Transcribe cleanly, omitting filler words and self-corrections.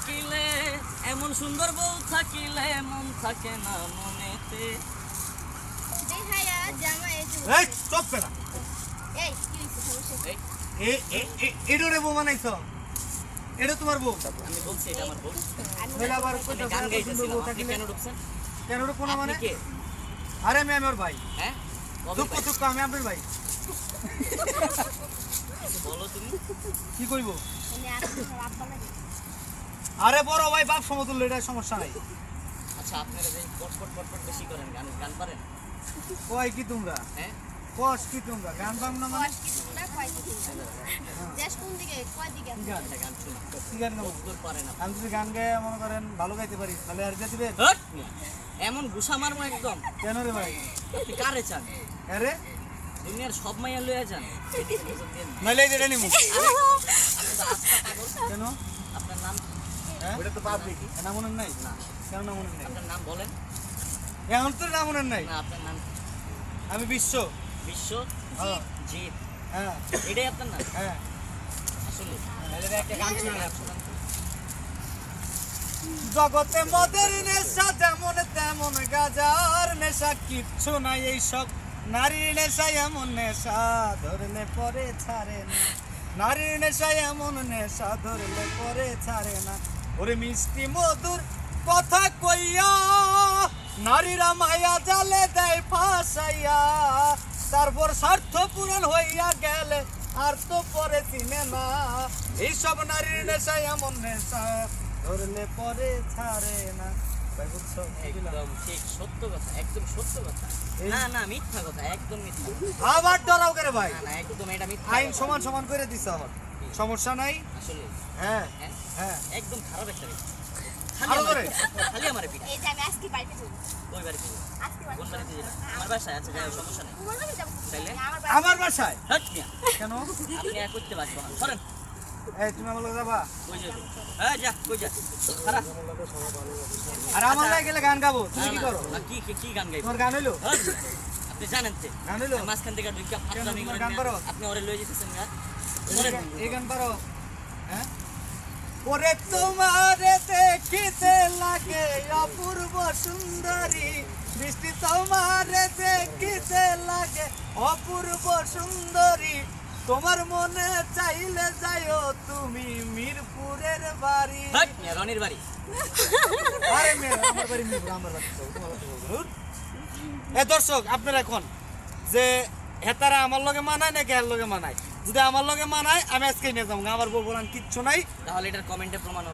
থাকিলে এমন সুন্দর বউ থাকিলে মন থাকে না মনেতে। দেখায়া জামা এই যে এই চুপ করা এই কি হইছে সমস্যা এডোরে বউ বানাইছো এটা তোমার বউ আমি বলছি এটা আমার বউ। মেলা আবার আমি কইতা গান সুন্দর বউ গাইতেছিলাম, আপনি থাকিলে কেন ঢুকছেন? কেন ওটা কোনা মানে আপনি কে? আরে আমি আমার ভাই হ্যাঁ বলো দুঃখ ভাই, দুঃখ আমি আপনার ভাই বলো তুমি। কি কইব এনে আসলে আব্বা লাগে আরে বড় ভাই বাপ সমতুল্য এটা সমস্যা নাই আচ্ছা আপনারা যে পটপট পটপট বেশি করেন, গান গান পারেন? কয় কি তোমরা হ্যাঁ কস কি তোমরা গান পাম না মানে কষ্ট কি তোমরা কয় দিকে দেশ কোন দিকে কয় দিকে কি গান একটা গান শুনি। কি গান গাবো উত্তর পারেন আপনি। আমি যদি গান গায়ে মনে করেন ভালো গাইতে পারি তাহলে আর দিয়ে দিবেন হট! এমন ঘুষা মারবো একদম। কেন রে ভাই আপনি কারে চান? আরে দুনিয়ার সব মাইয়া লইয়া যান। নাইলে এটা নিমু আপনি তো আস্তা পাগল। কেন আপনার নাম কি? হ্যাঁ ওটা তো পাবলিক নাম মনে নাই না কেন নাম মনে নাই আপনার নাম বলেন এখন তো নাম মনে নাই না। আপনার নাম কি? আমি বিশ্ব বিশ্ব হ্যাঁ জিৎ, হ্যাঁ এটাই আপনার নাম হ্যাঁ আসলে? একটা গান শুনে না শোনান তো। জগতে মদের নেশা যেমন তেমন গাজার নেশা কিচ্ছু নাই এই সব নারীর নেশা এমন নেশা ধরলে পরে ছাড়ে না নারীর নেশা এমন নেশা ধরলে পরে ছাড়ে না ওরে মিষ্টি মধুর কথা কইয়া নারীরা মায়া জালে দেয় ফাঁসাইয়া তারপর স্বার্থ পূরণ হইয়া গেলে আর তো পরে চিনে না এইসব নারীর নেশা এমন নেশা ধরলে পরে ছাড়ে না ভাই বুঝছো একদম ঠিক সত্য কথা, একদম সত্য কথা। এই- না না মিথ্যা কথা, একদম মিথ্যা কথা। আবার ডরাও করে ভাই না না একদম এটা মিথ্যা আইন কথা। সমান সমান করে দিছ আমার সমস্যা নাই আসলে হ্যাঁ হ্যাঁ হ্যাঁ একদম খারাপ একটা রে। আরো করে? খালি আমার পিঠা। এই যে আমি আজকে বাড়িতে যাব ওই বাড়িতে যাবো। আজকে কোন বাড়িতে বাড়িতে যাবেন? আমার বাসায় আছে, যাই হোক, সমস্যা নেই। তোমার বাড়ি যাব তাইলে? আমার বাড়ি আমার বাসায় হট মিয়া, কেন আপনি আর করতে পারবো না। সরেন। এই তুমি আমার লগে যাবা কই যাবো? হ্যাঁ যা, কই যা। খারাপ। আর আমার লাগে গেলে গান গাবো তুমি কি করো কি গান গাইবো? তোমার গান হইলো হট মিয়া, আপনি জানেন তো? গান হইলো মাঝখান থেকে ঢুকে ফাঁকলামি তোমার করেন গান না। পারো? আপনি ওরে লয়ে যেতেছেন না। সরেন। এই গান পারো হ্যাঁ ওরে তোমার দেখিতে লাগে অপূর্ব সুন্দরী বৃষ্টি তোমার দেখিতে লাগে অপূর্ব সুন্দরী তোমার মনে চাইলে যাইও তুমি মিরপুরের বাড়ি হট মিয়া, রনির বাড়ি। আরে মেয়ে আমার বাড়ি মিরপুর আমার বাড়ি তো, তোমার বাড়ি তো বলবো। এ দর্শক আপনারা এখন যে হেতারা আমার লগে মানায় নাকি এর লগে মানায় যদি আমার লগে মানায় আমি আজকে নিয়ে যাবো আমার বলবো কিচ্ছু নাই তাহলে এটার কমেন্টে প্রমাণ